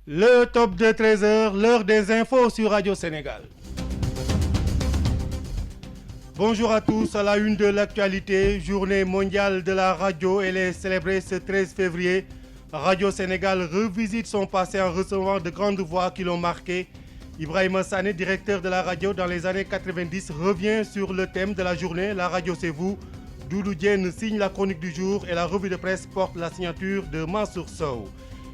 Le top de 13h, l'heure des infos sur Radio Sénégal. Bonjour à tous, à la une de l'actualité, journée mondiale de la radio, elle est célébrée ce 13 février. Radio Sénégal revisite son passé en recevant de grandes voix qui l'ont marqué. Ibrahima Sané, directeur de la radio dans les années 90, revient sur le thème de la journée, la radio c'est vous. Doudou Diène signe la chronique du jour et la revue de presse porte la signature de Mansour Sow.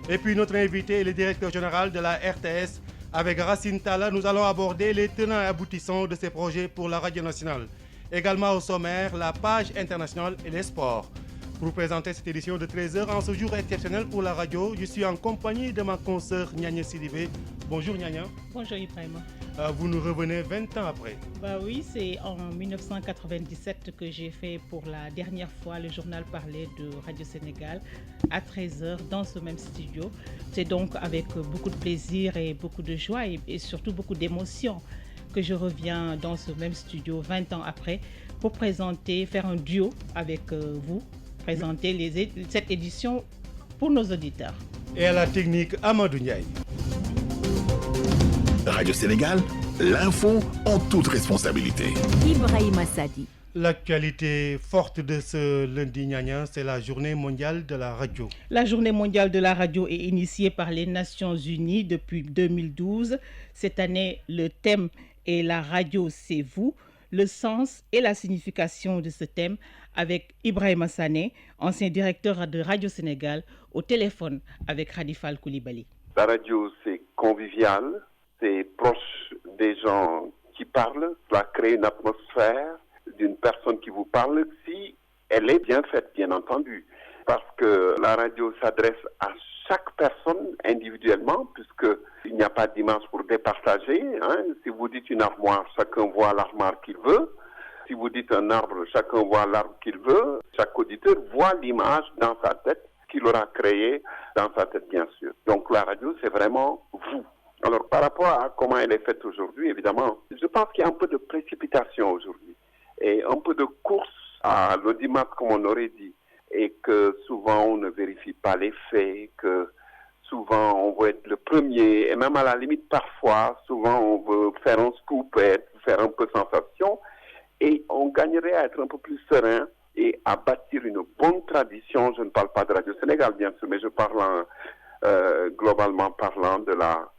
Et puis notre invité est le directeur général de la RTS. Avec Racine Talla, nous allons aborder les tenants et aboutissants de ces projets pour la radio nationale. Également au sommaire, la page internationale et les sports. Pour vous présenter cette édition de 13h en ce jour exceptionnel pour la radio, je suis en compagnie de ma consoeur Nyanya Sidibé. Bonjour Nyanya. Bonjour Ibrahima. Vous nous revenez 20 ans après. Oui, c'est en 1997 que j'ai fait pour la dernière fois le journal parlé de Radio Sénégal à 13h dans ce même studio. C'est donc avec beaucoup de plaisir et beaucoup de joie et surtout beaucoup d'émotion que je reviens dans ce même studio 20 ans après pour faire un duo avec vous, présenter cette édition pour nos auditeurs. Et à la technique, Amadou Ndiaye. Radio Sénégal, l'info en toute responsabilité. Ibrahima Sadi. L'actualité forte de ce lundi Nyanya, c'est la journée mondiale de la radio. La journée mondiale de la radio est initiée par les Nations Unies depuis 2012. Cette année, le thème est la radio c'est vous. Le sens et la signification de ce thème avec Ibrahima Sané, ancien directeur de Radio Sénégal, au téléphone avec Khadifal Koulibaly. La radio c'est convivial. C'est proche des gens qui parlent, cela crée une atmosphère d'une personne qui vous parle si elle est bien faite, bien entendu. Parce que la radio s'adresse à chaque personne individuellement, puisqu'il n'y a pas d'image pour départager. Si vous dites une armoire, chacun voit l'armoire qu'il veut. Si vous dites un arbre, chacun voit l'arbre qu'il veut. Chaque auditeur voit l'image dans sa tête qu'il aura créée dans sa tête, bien sûr. Donc la radio, c'est vraiment vous. Alors, par rapport à comment elle est faite aujourd'hui, évidemment, je pense qu'il y a un peu de précipitation aujourd'hui et un peu de course à l'audimat, comme on aurait dit, et que souvent on ne vérifie pas les faits, que souvent on veut être le premier, et même à la limite, parfois, souvent on veut faire un scoop et faire un peu sensation, et on gagnerait à être un peu plus serein et à bâtir une bonne tradition. Je ne parle pas de Radio Sénégal, bien sûr, mais je parle globalement parlant de la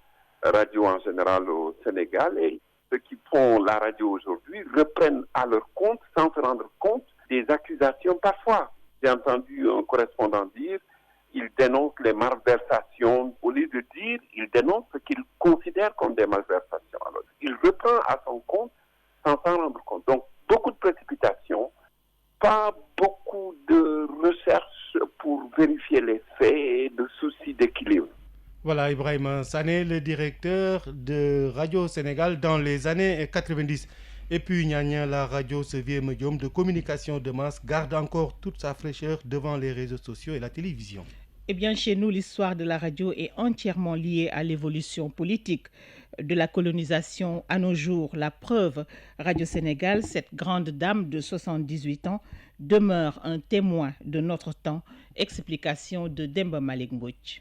radio en général au Sénégal, et ceux qui font la radio aujourd'hui reprennent à leur compte, sans se rendre compte, des accusations parfois. J'ai entendu un correspondant dire, il dénonce les malversations, au lieu de dire, il dénonce ce qu'il considère comme des malversations. Alors, il reprend à son compte sans s'en rendre compte. Donc, beaucoup de précipitation, pas beaucoup de recherche pour vérifier les faits et de soucis d'équilibre. Voilà, Ibrahima Sané, le directeur de Radio Sénégal dans les années 90. Et puis, Nyanya, la radio, ce vieux médium de communication de masse, garde encore toute sa fraîcheur devant les réseaux sociaux et la télévision. Eh bien, chez nous, l'histoire de la radio est entièrement liée à l'évolution politique de la colonisation à nos jours. La preuve, Radio Sénégal, cette grande dame de 78 ans, demeure un témoin de notre temps. Explication de Demba Malick Mbodj.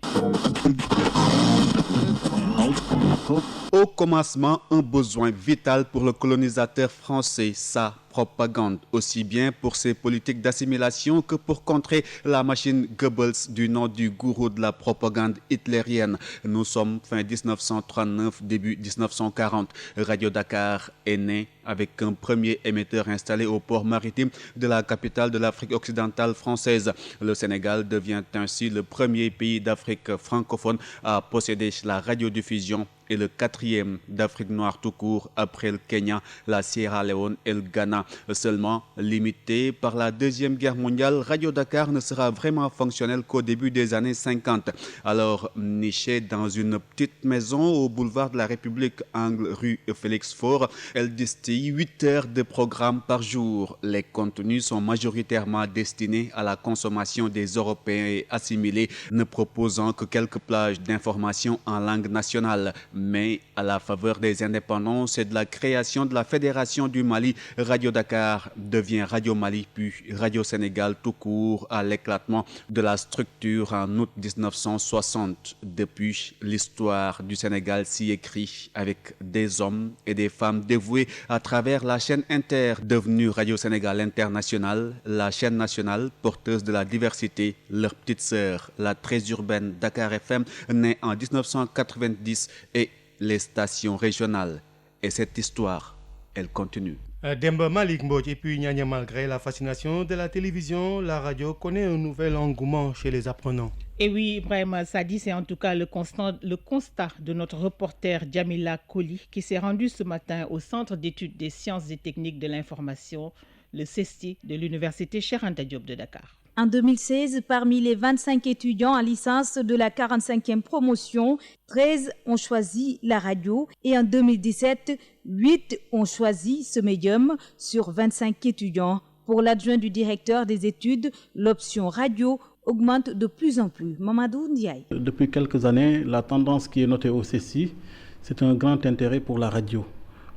Au commencement, un besoin vital pour le colonisateur français, sa propagande, aussi bien pour ses politiques d'assimilation que pour contrer la machine Goebbels du nom du gourou de la propagande hitlérienne. Nous sommes fin 1939, début 1940. Radio Dakar est né avec un premier émetteur installé au port maritime de la capitale de l'Afrique occidentale française. Le Sénégal devient ainsi le premier pays d'Afrique francophone à posséder la radiodiffusion et le quatrième d'Afrique noire tout court après le Kenya, la Sierra Leone et le Ghana. Seulement limité par la Deuxième Guerre mondiale, Radio Dakar ne sera vraiment fonctionnel qu'au début des années 50. Alors nichée dans une petite maison au boulevard de la République, angle rue Félix Faure, elle distille 8 heures de programme par jour. Les contenus sont majoritairement destinés à la consommation des Européens et assimilés, ne proposant que quelques plages d'informations en langue nationale. Mais à la faveur des indépendances et de la création de la Fédération du Mali, Radio Dakar devient Radio Mali, puis Radio Sénégal tout court à l'éclatement de la structure en août 1960. Depuis, l'histoire du Sénégal s'y écrit avec des hommes et des femmes dévoués à travers la chaîne Inter, devenue Radio Sénégal International, la chaîne nationale porteuse de la diversité, leur petite sœur, la très urbaine Dakar FM, née en 1990, et les stations régionales. Et cette histoire, elle continue. Demba Malik Mbodj et puis Nyanya, malgré la fascination de la télévision, la radio connaît un nouvel engouement chez les apprenants. Et oui, Ibrahima Sadi, c'est en tout cas le constat de notre reporter Djamila Koli qui s'est rendue ce matin au Centre d'études des sciences et techniques de l'information, le CESTI de l'Université Cheikh Anta Diop de Dakar. En 2016, parmi les 25 étudiants en licence de la 45e promotion, 13 ont choisi la radio et en 2017, 8 ont choisi ce médium sur 25 étudiants. Pour l'adjoint du directeur des études, l'option radio augmente de plus en plus. Mamadou Ndiaye. Depuis quelques années, la tendance qui est notée au CESTI, c'est un grand intérêt pour la radio.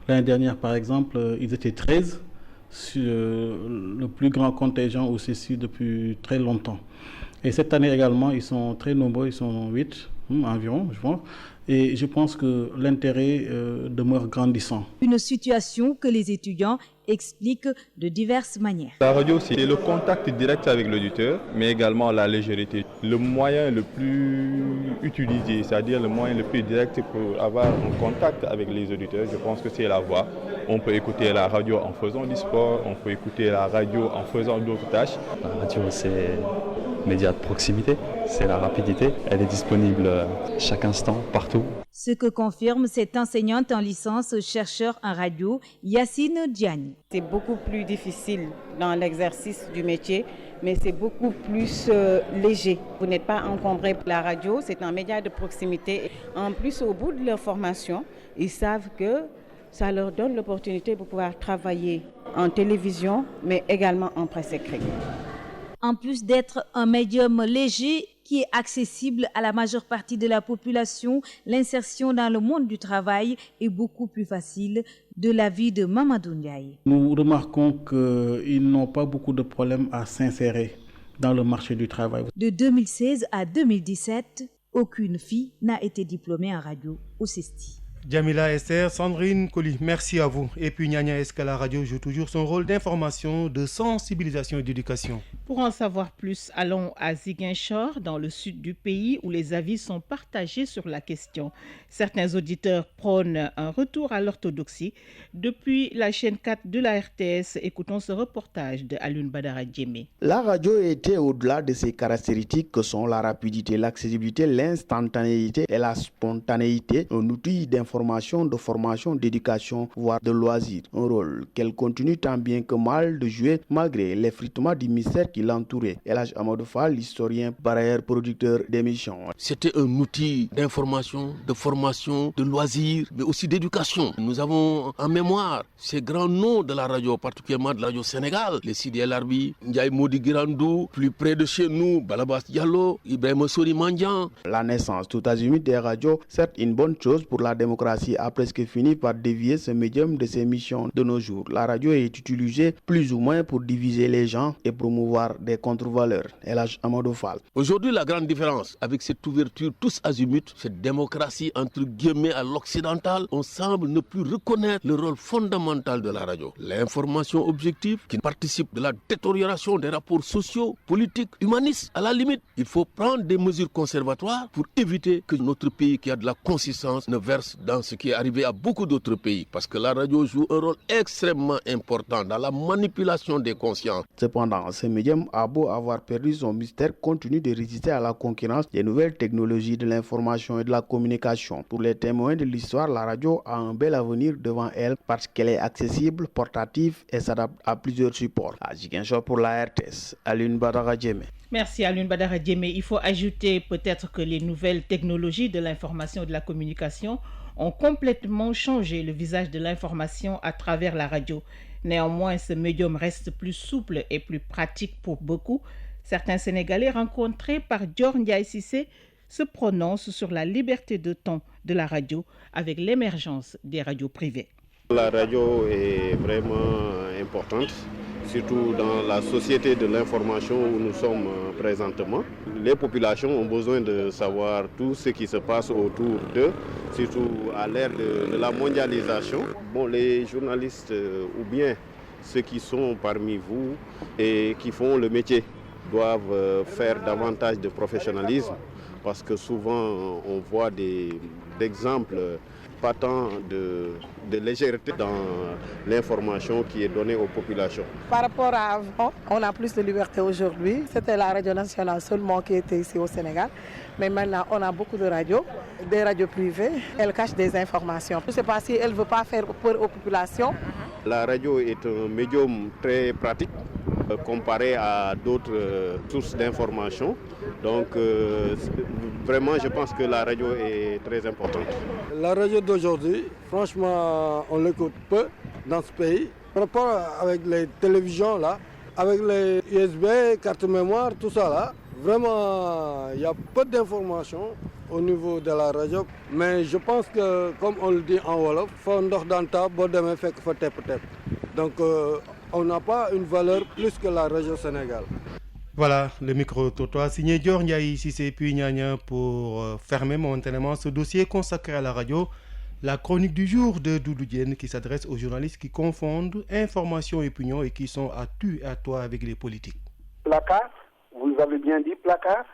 L'année dernière, par exemple, ils étaient 13. Sur le plus grand contingent au CESTI depuis très longtemps. Et cette année également, ils sont très nombreux, ils sont 8 environ, je pense. Et je pense que l'intérêt demeure grandissant. Une situation que les étudiants expliquent de diverses manières. La radio, c'est le contact direct avec l'auditeur, mais également la légèreté. Le moyen le plus utilisé, c'est-à-dire le moyen le plus direct pour avoir un contact avec les auditeurs, je pense que c'est la voix. On peut écouter la radio en faisant du sport, on peut écouter la radio en faisant d'autres tâches. La radio, c'est média de proximité, c'est la rapidité. Elle est disponible chaque instant, partout. Ce que confirme cette enseignante en licence chercheur en radio, Yacine Diagne. C'est beaucoup plus difficile dans l'exercice du métier, mais c'est beaucoup plus léger. Vous n'êtes pas encombré. La radio, c'est un média de proximité. En plus, au bout de leur formation, ils savent que ça leur donne l'opportunité de pouvoir travailler en télévision, mais également en presse écrite. En plus d'être un médium léger qui est accessible à la majeure partie de la population, l'insertion dans le monde du travail est beaucoup plus facile, de l'avis de Mamadou Ndiaye. Nous remarquons qu'ils n'ont pas beaucoup de problèmes à s'insérer dans le marché du travail. De 2016 à 2017, aucune fille n'a été diplômée en radio au CESTI. Djamila Esther, Sandrine Koli, merci à vous. Et puis Nyanya, est-ce que la radio joue toujours son rôle d'information, de sensibilisation et d'éducation? Pour en savoir plus, allons à Ziguinchor, dans le sud du pays, où les avis sont partagés sur la question. Certains auditeurs prônent un retour à l'orthodoxie. Depuis la chaîne 4 de la RTS, écoutons ce reportage de Alioune Badara Djemé. La radio était au-delà de ses caractéristiques que sont la rapidité, l'accessibilité, l'instantanéité et la spontanéité, un outil d'information, de formation, d'éducation, voire de loisirs. Un rôle qu'elle continue tant bien que mal de jouer malgré l'effritement du mystère qui l'entourait. El Hadj Amadou Fall, l'historien par ailleurs producteur d'émissions. C'était un outil d'information, de formation, de loisirs, mais aussi d'éducation. Nous avons en mémoire ces grands noms de la radio, particulièrement de la radio Sénégal, les Sidi El Arbi, Ndiaye Modi Girandou, plus près de chez nous, Balabas Diallo, Ibrahima Sori Mandian. La naissance tout azimut des radios, certes une bonne chose pour la démocratie, a presque fini par dévier ce médium de ses missions de nos jours. La radio est utilisée plus ou moins pour diviser les gens et promouvoir des contre-valeurs. El Hadj Amadou Fall. Aujourd'hui, la grande différence avec cette ouverture tous azimuts, cette démocratie entre guillemets à l'occidental, on semble ne plus reconnaître le rôle fondamental de la radio. L'information objective qui participe de la détérioration des rapports sociaux, politiques, humanistes. À la limite, il faut prendre des mesures conservatoires pour éviter que notre pays qui a de la consistance ne verse dans ce qui est arrivé à beaucoup d'autres pays, parce que la radio joue un rôle extrêmement important dans la manipulation des consciences. Cependant, ce médium a beau avoir perdu son mystère, continue de résister à la concurrence des nouvelles technologies de l'information et de la communication. Pour les témoins de l'histoire, la radio a un bel avenir devant elle parce qu'elle est accessible, portative et s'adapte à plusieurs supports. À Ziguinchor pour la RTS, Alioune Badara Djemé. Merci Alioune Badara Djemé. Il faut ajouter peut-être que les nouvelles technologies de l'information et de la communication ont complètement changé le visage de l'information à travers la radio. Néanmoins, ce médium reste plus souple et plus pratique pour beaucoup. Certains Sénégalais rencontrés par Dior Ndiaye Cissé se prononcent sur la liberté de ton de la radio avec l'émergence des radios privées. La radio est vraiment importante, surtout dans la société de l'information où nous sommes présentement. Les populations ont besoin de savoir tout ce qui se passe autour d'eux, surtout à l'ère de la mondialisation. Les journalistes ou bien ceux qui sont parmi vous et qui font le métier doivent faire davantage de professionnalisme parce que souvent on voit des exemples pas tant de légèreté dans l'information qui est donnée aux populations. Par rapport à avant, on a plus de liberté aujourd'hui. C'était la radio nationale seulement qui était ici au Sénégal. Mais maintenant, on a beaucoup de radios, des radios privées. Elles cachent des informations. Je ne sais pas si elles ne veulent pas faire peur aux populations. La radio est un médium très pratique comparé à d'autres sources d'information. Donc vraiment, je pense que la radio est très importante. La radio d'aujourd'hui, franchement, on l'écoute peu dans ce pays. Par rapport avec les télévisions, là, avec les USB, carte mémoire, tout ça, là, vraiment, il y a peu d'informations au niveau de la radio. Mais je pense que, comme on le dit en Wolof, faut ndox dans ta bo demee fekk fa tepp-tepp. Donc, on n'a pas une valeur plus que la radio Sénégal. Voilà, le micro-trottoir signé Dior Ndiaye Cissé puis Niania pour fermer momentanément ce dossier consacré à la radio. La chronique du jour de Doudou Diène qui s'adresse aux journalistes qui confondent information et opinion et qui sont à tu et à toi avec les politiques. Placard, vous avez bien dit placard?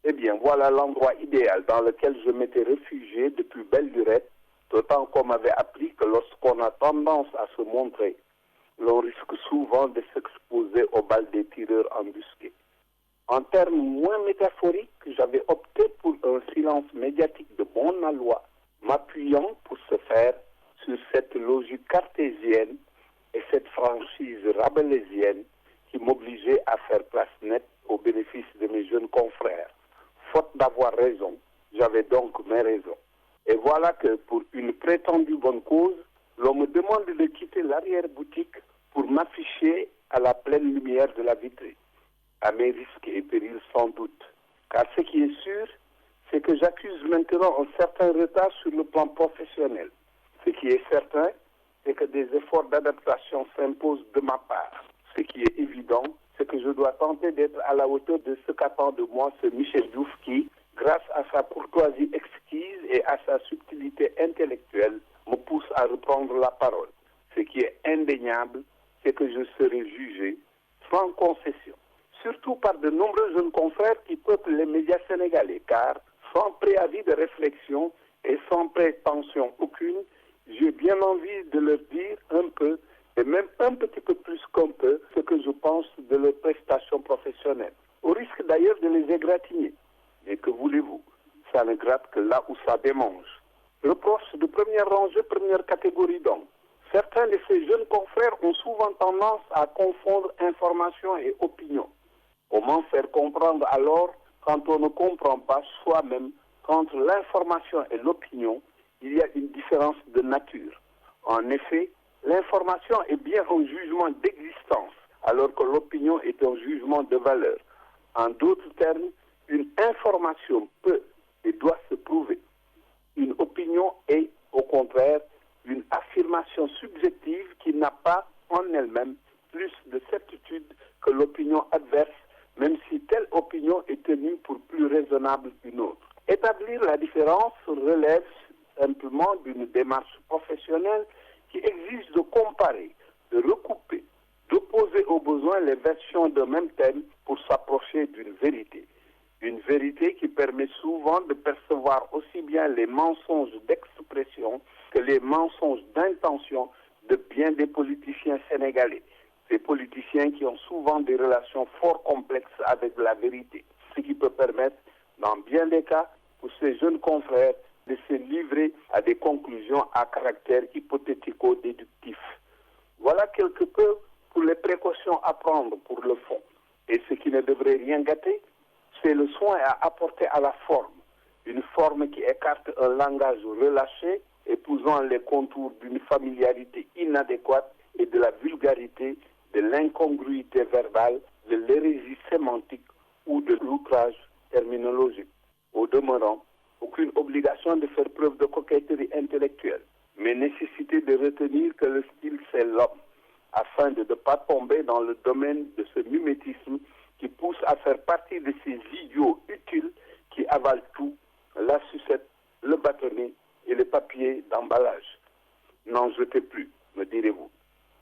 Eh bien, voilà l'endroit idéal dans lequel je m'étais réfugié depuis belle lurette, d'autant qu'on m'avait appris que lorsqu'on a tendance à se montrer, l'on risque souvent de s'exposer aux balles des tireurs embusqués. En termes moins métaphoriques, j'avais opté pour un silence médiatique de bon aloi, m'appuyant pour ce faire sur cette logique cartésienne et cette franchise rabelaisienne qui m'obligeait à faire place nette au bénéfice de mes jeunes confrères. Faute d'avoir raison, j'avais donc mes raisons. Et voilà que pour une prétendue bonne cause, l'on me demande de quitter l'arrière-boutique pour m'afficher à la pleine lumière de la vitrine, à mes risques et périls sans doute. Car ce qui est sûr, c'est que j'accuse maintenant un certain retard sur le plan professionnel. Ce qui est certain, c'est que des efforts d'adaptation s'imposent de ma part. Ce qui est évident, c'est que je dois tenter d'être à la hauteur de ce qu'attend de moi ce Michel Diouf qui, grâce à sa courtoisie exquise et à sa subtilité intellectuelle, me pousse à reprendre la parole. Ce qui est indéniable, c'est que je serai jugé sans concession, surtout par de nombreux jeunes confrères qui peuplent les médias sénégalais, car sans préavis de réflexion et sans prétention aucune, j'ai bien envie de leur dire un peu, et même un petit peu plus qu'un peu, ce que je pense de leurs prestations professionnelles, au risque d'ailleurs de les égratigner. Mais que voulez-vous, ça ne gratte que là où ça démange. Reproche de première rangée, première catégorie donc. Certains de ces jeunes confrères ont souvent tendance à confondre information et opinion. Comment faire comprendre alors, quand on ne comprend pas soi-même, qu'entre l'information et l'opinion, il y a une différence de nature. En effet, l'information est bien un jugement d'existence, alors que l'opinion est un jugement de valeur. En d'autres termes, une information peut et doit se prouver. Une opinion est, au contraire, une affirmation subjective qui n'a pas en elle-même plus de certitude que l'opinion adverse, même si telle opinion est tenue pour plus raisonnable qu'une autre. Établir la différence relève simplement d'une démarche professionnelle qui exige de comparer, de recouper, d'opposer au besoin les versions d'un même thème pour s'approcher d'une vérité. Une vérité qui permet souvent de percevoir aussi bien les mensonges d'expression que les mensonges d'intention de bien des politiciens sénégalais. Ces politiciens qui ont souvent des relations fort complexes avec la vérité, ce qui peut permettre, dans bien des cas, pour ces jeunes confrères de se livrer à des conclusions à caractère hypothético-déductif. Voilà quelque peu pour les précautions à prendre pour le fond. Et ce qui ne devrait rien gâter, c'est le soin à apporter à la forme. Une forme qui écarte un langage relâché, épousant les contours d'une familiarité inadéquate et de la vulgarité, de l'incongruité verbale, de l'hérésie sémantique ou de l'outrage terminologique. Au demeurant, aucune obligation de faire preuve de coquetterie intellectuelle, mais nécessité de retenir pas tomber dans le domaine de ce mimétisme qui pousse à faire partie de ces idiots utiles qui avalent tout, la sucette, le bâtonnet et le papier d'emballage. N'en jetez plus, me direz-vous.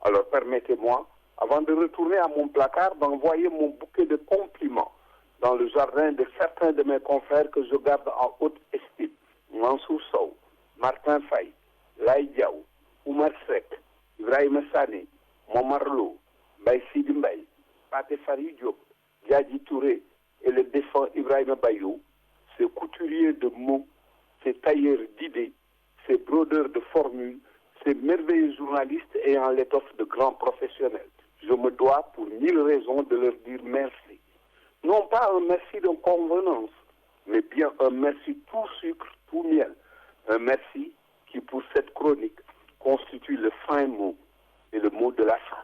Alors permettez-moi, avant de retourner à mon placard, d'envoyer mon bouquet de compliments dans le jardin de certains de mes confrères que je garde en haute estime. Mansour Sow, Martin Faye, Laye Diaw, Oumar Seck, Ibrahima Sané, Momar Lo, Mbaye Sidi Mbaye, Pathé Fary Diop, Diadji Touré et le défunt Ibrahima Bayou, ces couturiers de mots, ces tailleurs d'idées, ces brodeurs de formules, ces merveilleux journalistes ayant l'étoffe de grands professionnels. Je me dois pour 1000 raisons de leur dire merci. Non pas un merci de convenance, mais bien un merci tout sucre, tout miel. Un merci qui, pour cette chronique, constitue le fin mot et le mot de la fin.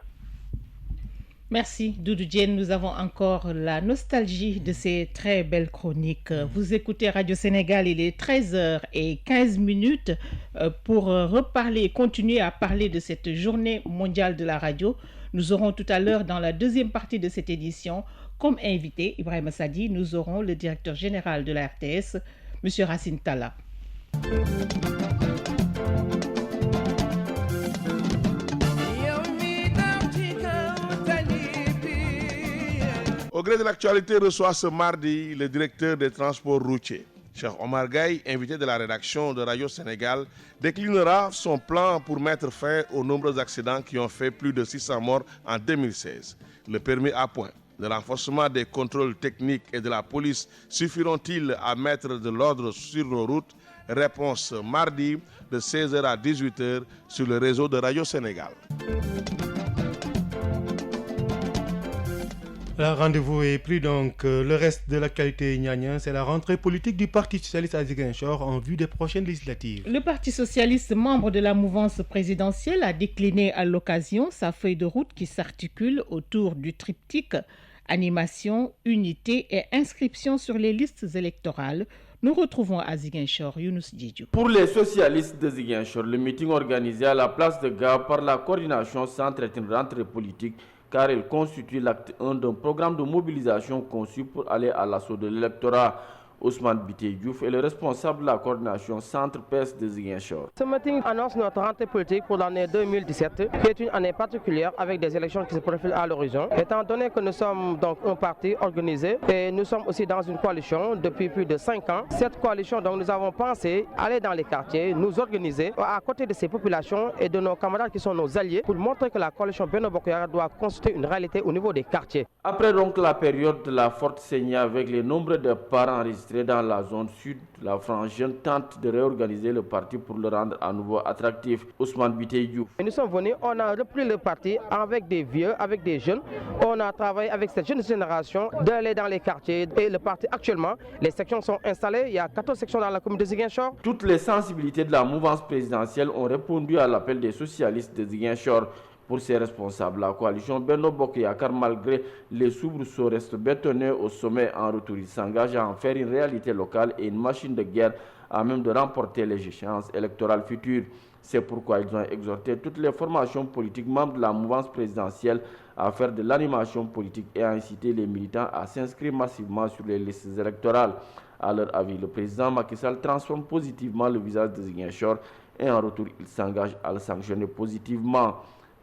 Merci Doudou Diène. Nous avons encore la nostalgie de ces très belles chroniques. Vous écoutez Radio Sénégal, il est 13h15 pour reparler, continuer à parler de cette journée mondiale de la radio. Nous aurons tout à l'heure, dans la deuxième partie de cette édition, comme invité, Ibrahima Sadi, nous aurons le directeur général de la RTS, M. Racine Talla. Au gré de l'actualité, reçoit ce mardi le directeur des transports routiers. Cheikh Omar Gaye, invité de la rédaction de Radio Sénégal, déclinera son plan pour mettre fin aux nombreux accidents qui ont fait plus de 600 morts en 2016. Le permis à point, le renforcement des contrôles techniques et de la police suffiront-ils à mettre de l'ordre sur nos routes? Réponse mardi de 16h à 18h sur le réseau de Radio Sénégal. Le rendez-vous est pris donc. Le reste de l'actualité ignanien, c'est la rentrée politique du Parti socialiste à Ziguinchor en vue des prochaines législatives. Le Parti socialiste, membre de la mouvance présidentielle, a décliné à l'occasion sa feuille de route qui s'articule autour du triptyque animation, unité et inscription sur les listes électorales. Nous retrouvons à Ziguinchor Younous Diédiou. Pour les socialistes de Ziguinchor, le meeting organisé à la place de Gare par la coordination centre est une rentrée politique car elle constitue l'acte 1 d'un programme de mobilisation conçu pour aller à l'assaut de l'électorat. Ousmane Bité Diouf est le responsable de la coordination Centre PS de Ziguinchor. Ce meeting annonce notre rentrée politique pour l'année 2017, qui est une année particulière avec des élections qui se profilent à l'horizon. Étant donné que nous sommes donc un parti organisé et nous sommes aussi dans une coalition depuis plus de 5 ans, cette coalition, donc nous avons pensé aller dans les quartiers, nous organiser à côté de ces populations et de nos camarades qui sont nos alliés pour montrer que la coalition Benno Bokk Yakaar doit constituer une réalité au niveau des quartiers. Après donc la période de la forte saignée avec les nombres de parents enregistrés dans la zone sud, la frange jeune tente de réorganiser le parti pour le rendre à nouveau attractif. Ousmane Bité Diouf. Nous sommes venus, on a repris le parti avec des vieux, avec des jeunes. On a travaillé avec cette jeune génération d'aller dans les quartiers. Et le parti actuellement, les sections sont installées. Il y a 14 sections dans la commune de Ziguinchor. Toutes les sensibilités de la mouvance présidentielle ont répondu à l'appel des socialistes de Ziguinchor. Pour ses responsables, la coalition Benno Bokk Yakaar, malgré les soubresauts, reste bétonnée au sommet. En retour, il s'engage à en faire une réalité locale et une machine de guerre à même de remporter les échéances électorales futures. C'est pourquoi ils ont exhorté toutes les formations politiques membres de la mouvance présidentielle à faire de l'animation politique et à inciter les militants à s'inscrire massivement sur les listes électorales. À leur avis, le président Macky Sall transforme positivement le visage de Ziguinchor et en retour, il s'engage à le sanctionner positivement.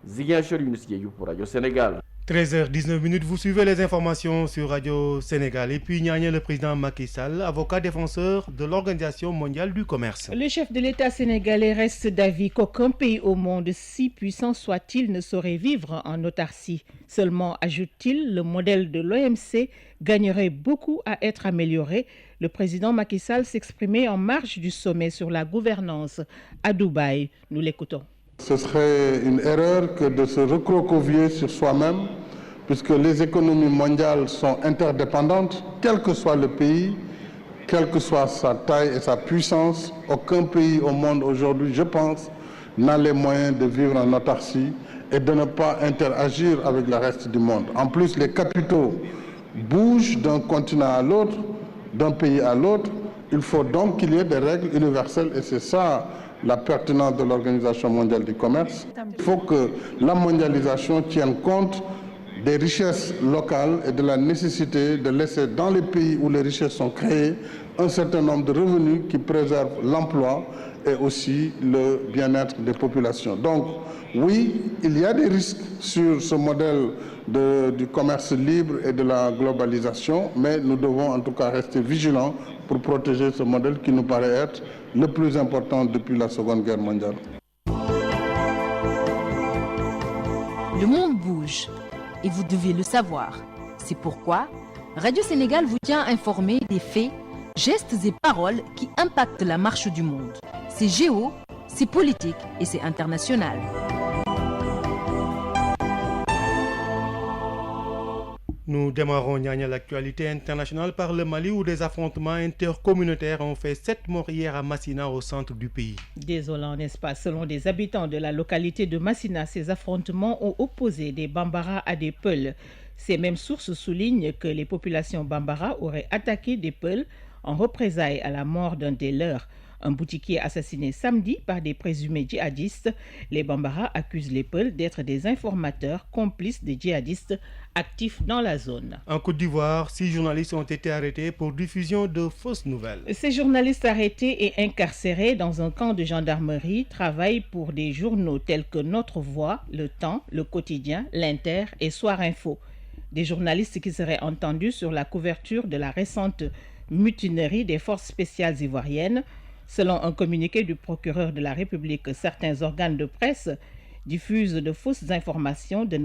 Ziguinchor Younous Diédiou pour Radio Sénégal. 13h19, vous suivez les informations sur Radio Sénégal. Et puis, Niania, le président Macky Sall, avocat défenseur de l'Organisation mondiale du commerce. Le chef de l'État sénégalais reste d'avis qu'aucun pays au monde, si puissant soit-il, ne saurait vivre en autarcie. Seulement, ajoute-t-il, le modèle de l'OMC gagnerait beaucoup à être amélioré. Le président Macky Sall s'exprimait en marge du sommet sur la gouvernance à Dubaï. Nous l'écoutons. Ce serait une erreur que de se recroqueviller sur soi-même, puisque les économies mondiales sont interdépendantes, quel que soit le pays, quelle que soit sa taille et sa puissance. Aucun pays au monde aujourd'hui, je pense, n'a les moyens de vivre en autarcie et de ne pas interagir avec le reste du monde. En plus, les capitaux bougent d'un continent à l'autre, d'un pays à l'autre. Il faut donc qu'il y ait des règles universelles et c'est ça la pertinence de l'Organisation mondiale du commerce. Il faut que la mondialisation tienne compte des richesses locales et de la nécessité de laisser dans les pays où les richesses sont créées un certain nombre de revenus qui préservent l'emploi et aussi le bien-être des populations. Donc oui, il y a des risques sur ce modèle du commerce libre et de la globalisation, mais nous devons en tout cas rester vigilants pour protéger ce modèle qui nous paraît être le plus important depuis la Seconde Guerre mondiale. Le monde bouge et vous devez le savoir. C'est pourquoi Radio Sénégal vous tient informé des faits, gestes et paroles qui impactent la marche du monde. C'est géo, c'est politique et c'est international. Nous démarrons l'actualité internationale par le Mali où des affrontements intercommunautaires ont fait 7 morts hier à Massina au centre du pays. Désolant, n'est-ce pas? Selon des habitants de la localité de Massina, ces affrontements ont opposé des Bambara à des Peuls. Ces mêmes sources soulignent que les populations Bambara auraient attaqué des Peuls en représailles à la mort d'un des leurs. Un boutiquier assassiné samedi par des présumés djihadistes. Les Bambara accusent les Peuls d'être des informateurs complices des djihadistes actifs dans la zone. En Côte d'Ivoire, 6 journalistes ont été arrêtés pour diffusion de fausses nouvelles. Ces journalistes arrêtés et incarcérés dans un camp de gendarmerie travaillent pour des journaux tels que Notre Voix, Le Temps, Le Quotidien, L'Inter et Soir Info. Des journalistes qui seraient entendus sur la couverture de la récente mutinerie des forces spéciales ivoiriennes. Selon un communiqué du procureur de la République, certains organes de presse diffusent de fausses informations de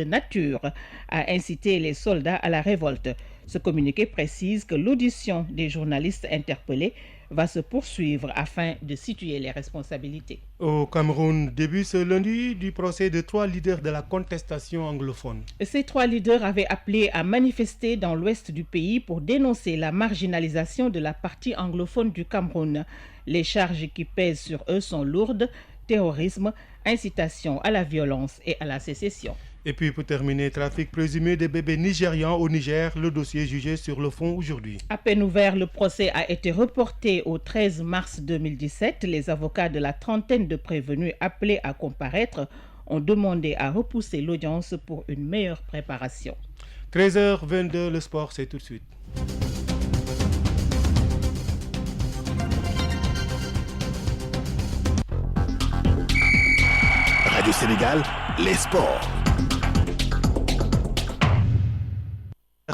nature à inciter les soldats à la révolte. Ce communiqué précise que l'audition des journalistes interpellés va se poursuivre afin de situer les responsabilités. Au Cameroun, début ce lundi du procès de 3 leaders de la contestation anglophone. Ces 3 leaders avaient appelé à manifester dans l'ouest du pays pour dénoncer la marginalisation de la partie anglophone du Cameroun. Les charges qui pèsent sur eux sont lourdes: terrorisme, incitation à la violence et à la sécession. Et puis pour terminer, trafic présumé des bébés nigérians au Niger, le dossier jugé sur le fond aujourd'hui. À peine ouvert, le procès a été reporté au 13 mars 2017. Les avocats de la trentaine de prévenus appelés à comparaître ont demandé à repousser l'audience pour une meilleure préparation. 13h22, le sport, c'est tout de suite. Radio Sénégal, les sports.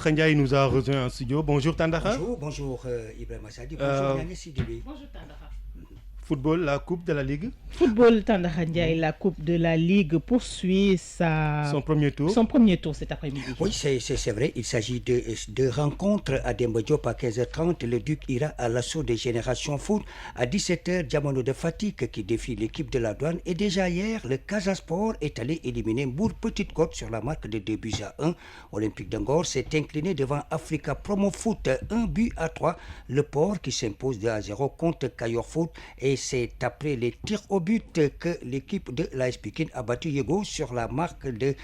Ndiaye nous a rejoint en studio. Bonjour Tandara. Bonjour Ibrahima Sadi. Bonjour Yannis Sidibé. Bonjour Tandara. Football, la Coupe de la Ligue. Football, Tandara Ndiaye, la Coupe de la Ligue poursuit son premier tour. Son premier tour cet après-midi. Oui, c'est vrai. Il s'agit de rencontres à Demba Diop à 15h30. Le Duc ira à l'assaut des Générations Foot. À 17h, Diamono de Fatigue qui défie l'équipe de la Douane. Et déjà hier, le Casa Sport est allé éliminer Mbour Petite Côte sur la marque de 2-1. Olympique d'Angor s'est incliné devant Africa Promo Foot 1-3. Le Port qui s'impose 2-0 contre Cayor Foot. Et c'est après les tirs au but que l'équipe de l'AS Pikine a battu Yego sur la marque de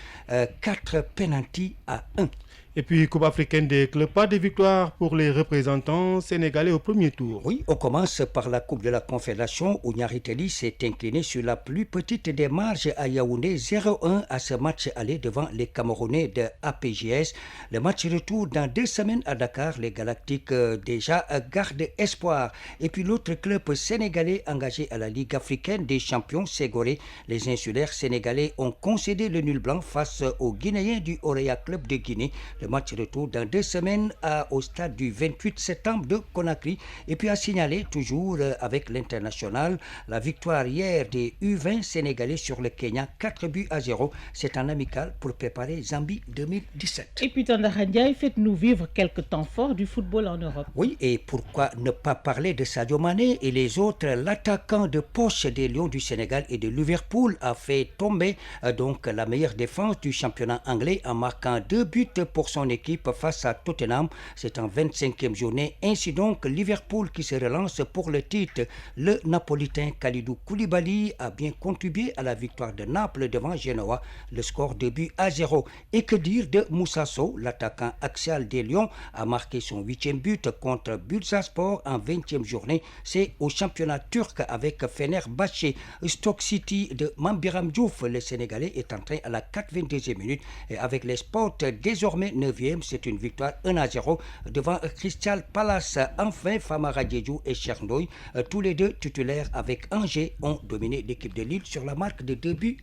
4 pénaltys à 1. Et puis, Coupe africaine des clubs, pas de victoire pour les représentants sénégalais au premier tour. Oui, on commence par la Coupe de la Confédération où Niariteli s'est incliné sur la plus petite des marges à Yaoundé 0-1 à ce match aller devant les Camerounais de APJS. Le match retour dans 2 semaines à Dakar, les Galactiques déjà gardent espoir. Et puis l'autre club sénégalais engagé à la Ligue africaine des champions, Ségoré. Les insulaires sénégalais ont concédé le nul blanc face aux Guinéens du Orea Club de Guinée. Le match retour dans 2 semaines au stade du 28 septembre de Conakry. Et puis à signaler toujours avec l'international la victoire hier des U20 sénégalais sur le Kenya 4-0. C'est en amical pour préparer Zambie 2017. Et puis Tandara Ndiaye, faites-nous vivre quelques temps forts du football en Europe. Oui, et pourquoi ne pas parler de Sadio Mané et les autres? L'attaquant de poche des Lions du Sénégal et de Liverpool a fait tomber donc la meilleure défense du championnat anglais en marquant 2 buts pour pour son équipe face à Tottenham. C'est en 25e journée. Ainsi donc, Liverpool qui se relance pour le titre. Le Napolitain Kalidou Koulibaly a bien contribué à la victoire de Naples devant Genoa. Le score 2-0. Et que dire de Moussa Sow, l'attaquant axial des Lions, a marqué son 8e but contre Bursaspor en 20e journée. C'est au championnat turc avec Fenerbahçe. Stoke City de Mambiram Diouf, le Sénégalais, est entré à la 82e minute. Et avec les Sports, désormais 9e, c'est une victoire 1-0 devant Crystal Palace. Enfin, Famara Diédhiou et Chernoy, tous les deux titulaires avec Angers, ont dominé l'équipe de Lille sur la marque de 2-1.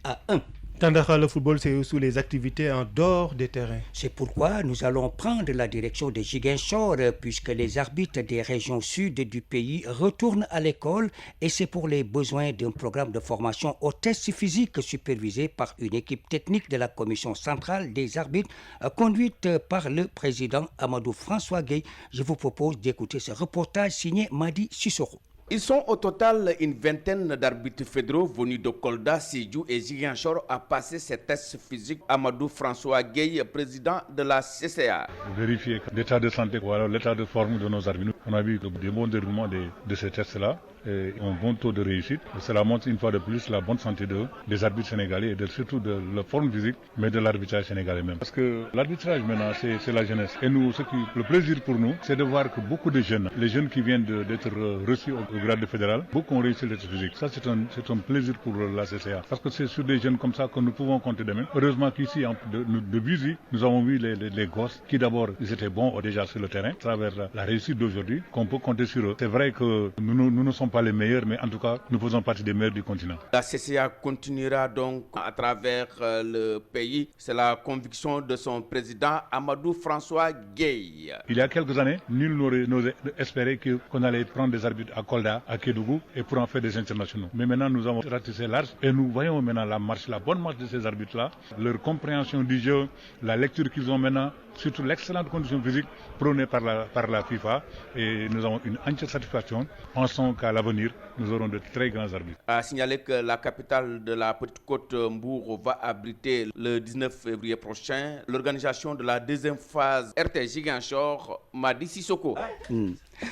Tandakha, le football, c'est aussi les activités en dehors des terrains. C'est pourquoi nous allons prendre la direction de Ziguinchor, puisque les arbitres des régions sud du pays retournent à l'école, et c'est pour les besoins d'un programme de formation aux tests physiques supervisé par une équipe technique de la commission centrale des arbitres, conduite par le président Amadou François Gueye. Je vous propose d'écouter ce reportage signé Madi Sissoko. Ils sont au total une vingtaine d'arbitres fédéraux venus de Kolda, Sédhiou et Ziguinchor à passer ces tests physiques. Amadou François Gueye, président de la CCA. Vérifier l'état de santé ou alors l'état de forme de nos arbitres. On a vu des bons déroulements de ces tests-là et un bon taux de réussite. Cela montre une fois de plus la bonne santé des arbitres sénégalais et surtout de leur forme physique, mais de l'arbitrage sénégalais même. Parce que l'arbitrage maintenant, c'est la jeunesse. Et nous, le plaisir pour nous, c'est de voir que beaucoup de jeunes, les jeunes qui viennent d'être reçus au grade fédéral, beaucoup ont réussi le test physique. Ça, c'est un plaisir pour la CCA. Parce que c'est sur des jeunes comme ça que nous pouvons compter demain. Heureusement qu'ici, de Buzy, nous avons vu les gosses qui d'abord, ils étaient bons déjà sur le terrain, à travers la réussite d'aujourd'hui, qu'on peut compter sur eux. C'est vrai que nous ne sommes pas les meilleurs, mais en tout cas, nous faisons partie des meilleurs du continent. La CCA continuera donc à travers le pays. C'est la conviction de son président Amadou François Gueye. Il y a quelques années, nul n'aurait espéré qu'on allait prendre des arbitres à Kolda, à Kédougou, et pour en faire des internationaux. Mais maintenant, nous avons ratissé large et nous voyons maintenant la bonne marche de ces arbitres-là, leur compréhension du jeu, la lecture qu'ils ont maintenant, surtout l'excellente condition physique prônée par la FIFA, et nous avons une entière satisfaction. Pensons qu'à l'avenir, nous aurons de très grands arbitres. A signaler que la capitale de la Petite Côte, Mbour, va abriter le 19 février prochain l'organisation de la deuxième phase RTS Ziguinchor, Madi Sissoko.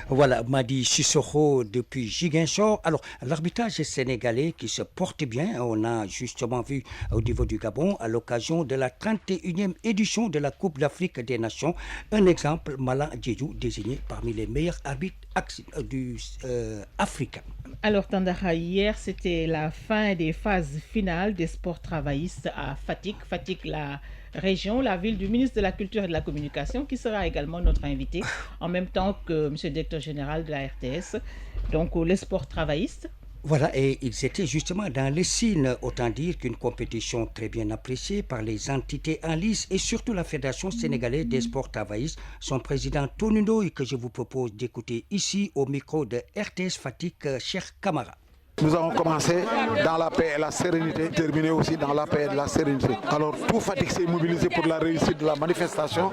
Voilà, Madi Sissoko depuis Ziguinchor. Alors, l'arbitrage sénégalais qui se porte bien, on a justement vu au niveau du Gabon à l'occasion de la 31e édition de la Coupe d'Afrique des Nations. Un exemple, Malan Diédhiou, désigné parmi les meilleurs arbitres africains. Alors, Tandakha, hier, c'était la fin des phases finales des sports travaillistes à Fatick. Fatick, la région, la ville du ministre de la Culture et de la Communication, qui sera également notre invité, en même temps que M. le directeur général de la RTS. Donc, les sports travaillistes. Voilà, et ils étaient justement dans les signes, autant dire qu'une compétition très bien appréciée par les entités en lice et surtout la Fédération sénégalaise des sports travaillistes, son président Tony Ndoye, que je vous propose d'écouter ici au micro de RTS Fatick, Cheikh Camara. Nous avons commencé dans la paix et la sérénité, terminé aussi dans la paix et la sérénité. Alors tout Fatick s'est mobilisé pour la réussite de la manifestation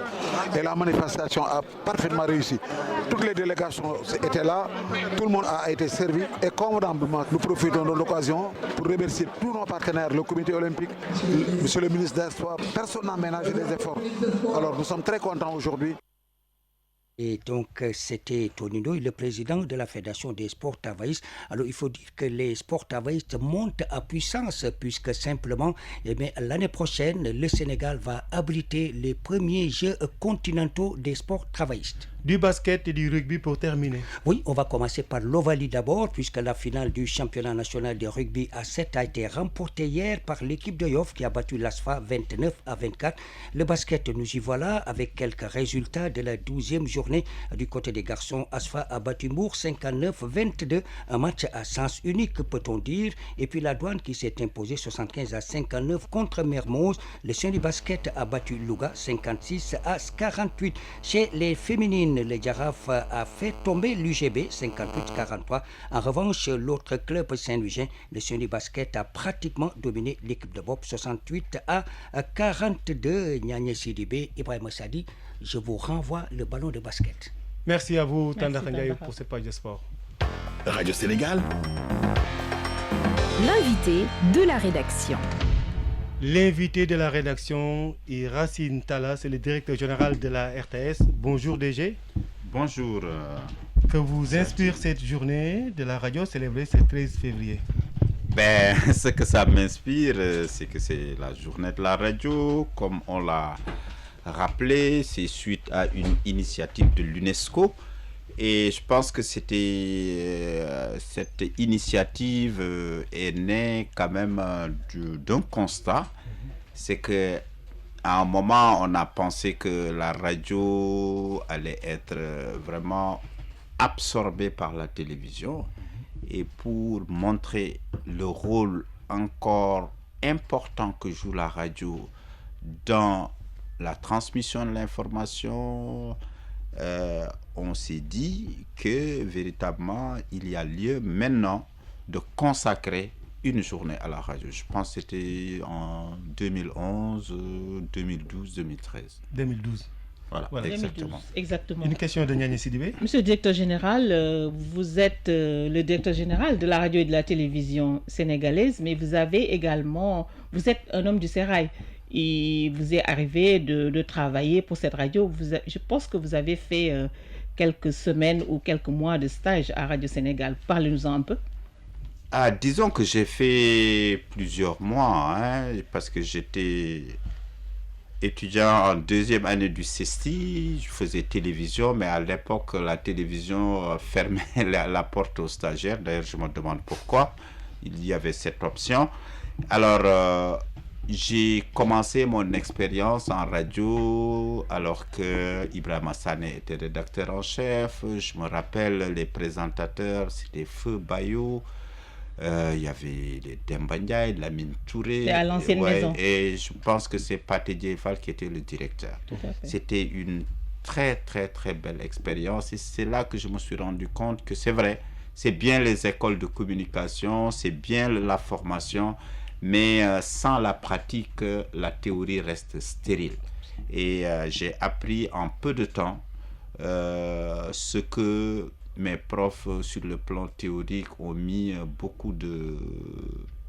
et la manifestation a parfaitement réussi. Toutes les délégations étaient là, tout le monde a été servi et convenablement nous profitons de l'occasion pour remercier tous nos partenaires, le comité olympique, monsieur le ministre des Sports. Personne n'a ménagé des efforts. Alors nous sommes très contents aujourd'hui. Et donc, c'était Tony Ndoye, le président de la Fédération des sports travaillistes. Alors, il faut dire que les sports travaillistes montent à puissance puisque simplement, l'année prochaine, le Sénégal va abriter les premiers Jeux continentaux des sports travaillistes. Du basket et du rugby pour terminer. Oui, on va commencer par l'Ovalie d'abord, puisque la finale du championnat national de rugby à 7 a été remportée hier par l'équipe de Yoff qui a battu l'ASFA 29-24. Le basket, nous y voilà avec quelques résultats de la 12e journée. Du côté des garçons, ASFA a battu Mour 59-22, un match à sens unique peut-on dire. Et puis la Douane qui s'est imposée 75-59 contre Mermoz. Le Saint du basket a battu Louga 56-48. Chez les féminines, le Giraffe a fait tomber l'UGB 58-43. En revanche, l'autre club Saint-Louisien, le Saint-Louis Basket, a pratiquement dominé l'équipe de Bob 68-42. Niagne Sidibé, Ibrahim Sadi, je vous renvoie le ballon de basket. Merci à vous, Tandakha Ndiaye, pour cette page de sport. Radio Sénégal. L'invité de la rédaction. L'invité de la rédaction est Racine Talla, c'est le directeur général de la RTS. Bonjour DG. Bonjour. Que vous inspire cette journée de la radio célébrée ce 13 février? Ce que ça m'inspire, c'est que c'est la journée de la radio, comme on l'a rappelé, c'est suite à une initiative de l'UNESCO. Et je pense que cette initiative est née quand même d'un constat. C'est que à un moment, on a pensé que la radio allait être vraiment absorbée par la télévision. Et pour montrer le rôle encore important que joue la radio dans la transmission de l'information, on s'est dit que véritablement il y a lieu maintenant de consacrer une journée à la radio. Je pense que c'était en 2011, 2012, 2013. 2012. Voilà, 2012, exactement. Une question de Niani Sidibé. Monsieur le directeur général, vous êtes le directeur général de la radio et de la télévision sénégalaise, mais vous êtes un homme du sérail. Il vous est arrivé de travailler pour cette radio. Je pense que vous avez fait quelques semaines ou quelques mois de stage à Radio Sénégal. Parlez-nous-en un peu. Disons que j'ai fait plusieurs mois, parce que j'étais étudiant en deuxième année du CESTI, je faisais télévision, mais à l'époque, la télévision fermait la porte aux stagiaires. D'ailleurs, je me demande pourquoi il y avait cette option. Alors, j'ai commencé mon expérience en radio alors que Ibrahima Sané était rédacteur en chef. Je me rappelle, les présentateurs, c'était Feu Bayou. Il y avait les Demba Ndiaye, Lamine Touré. C'était à l'ancienne maison. Et je pense que c'est Pathé Diéfal qui était le directeur. C'était une très, très, très belle expérience. Et c'est là que je me suis rendu compte que c'est vrai, c'est bien les écoles de communication, c'est bien la formation, mais sans la pratique, la théorie reste stérile. Et j'ai appris en peu de temps ce que mes profs sur le plan théorique ont mis beaucoup de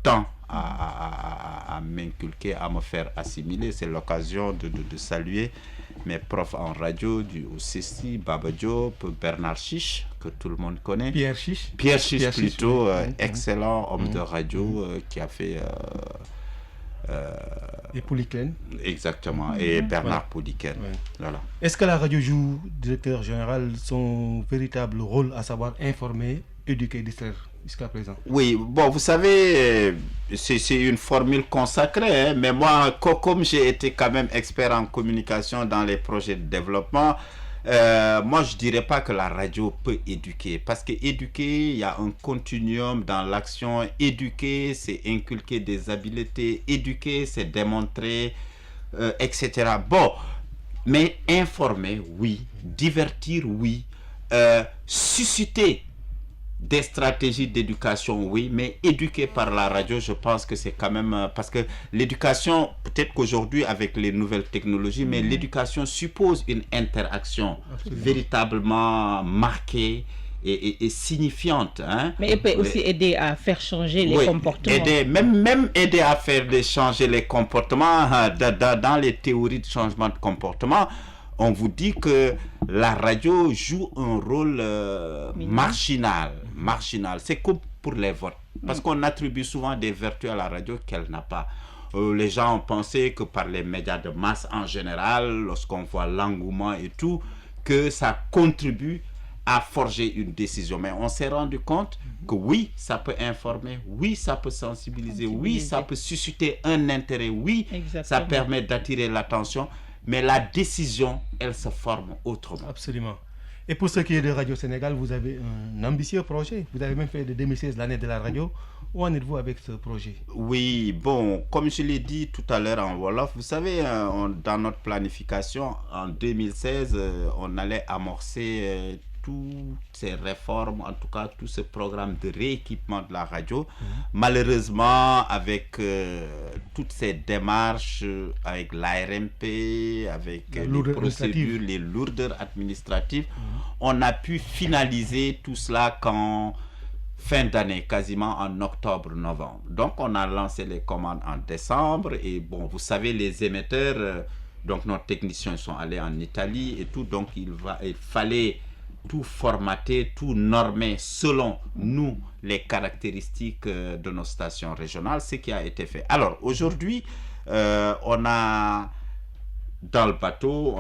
temps à m'inculquer, à me faire assimiler. C'est l'occasion de saluer mes profs en radio au CESTI, Baba Diop, Bernard Chiche, que tout le monde connaît. Pierre Chiche. Pierre Chiche plutôt, excellent homme de radio qui a fait... et Pouliken. Exactement, et Bernard Pouliken. Voilà. Est-ce que la radio joue, directeur général, son véritable rôle, à savoir informer, éduquer, distraire jusqu'à présent? Oui, bon, vous savez, c'est une formule consacrée, mais moi, comme j'ai été quand même expert en communication dans les projets de développement, moi je dirais pas que la radio peut éduquer, parce que éduquer, il y a un continuum dans l'action. Éduquer, c'est inculquer des habiletés, éduquer, c'est démontrer, etc. Bon, mais informer, oui, divertir, oui, susciter des stratégies d'éducation, oui, mais éduquer par la radio, je pense que c'est quand même... Parce que l'éducation, peut-être qu'aujourd'hui, avec les nouvelles technologies, mais l'éducation suppose une interaction véritablement marquée et signifiante. Mais elle peut aussi aider à faire changer les comportements. Même aider à faire changer les comportements. Dans les théories de changement de comportement, on vous dit que la radio joue un rôle marginal. C'est comme pour les votes. Parce qu'on attribue souvent des vertus à la radio qu'elle n'a pas. Les gens ont pensé que par les médias de masse en général, lorsqu'on voit l'engouement et tout, que ça contribue à forger une décision. Mais on s'est rendu compte que oui, ça peut informer, oui, ça peut sensibiliser, oui, ça peut susciter un intérêt, oui, ça permet d'attirer l'attention. Mais la décision, elle se forme autrement. Absolument. Et pour ce qui est de Radio Sénégal, vous avez un ambitieux projet. Vous avez même fait de 2016 l'année de la radio. Où en êtes-vous avec ce projet? Oui, bon, comme je l'ai dit tout à l'heure en Wolof, vous savez, dans notre planification, en 2016, on allait amorcer toutes ces réformes, en tout cas tout ce programme de rééquipement de la radio. Malheureusement, avec toutes ces démarches, avec l'ARMP, avec les procédures, les lourdeurs administratives, on a pu finaliser tout cela qu'en fin d'année, quasiment en octobre-novembre. Donc, on a lancé les commandes en décembre. Et bon, vous savez, les émetteurs, donc nos techniciens sont allés en Italie et tout. Donc, il fallait tout formater, tout normer selon nous, les caractéristiques de nos stations régionales, ce qui a été fait. Alors, aujourd'hui, on a... Dans le bateau,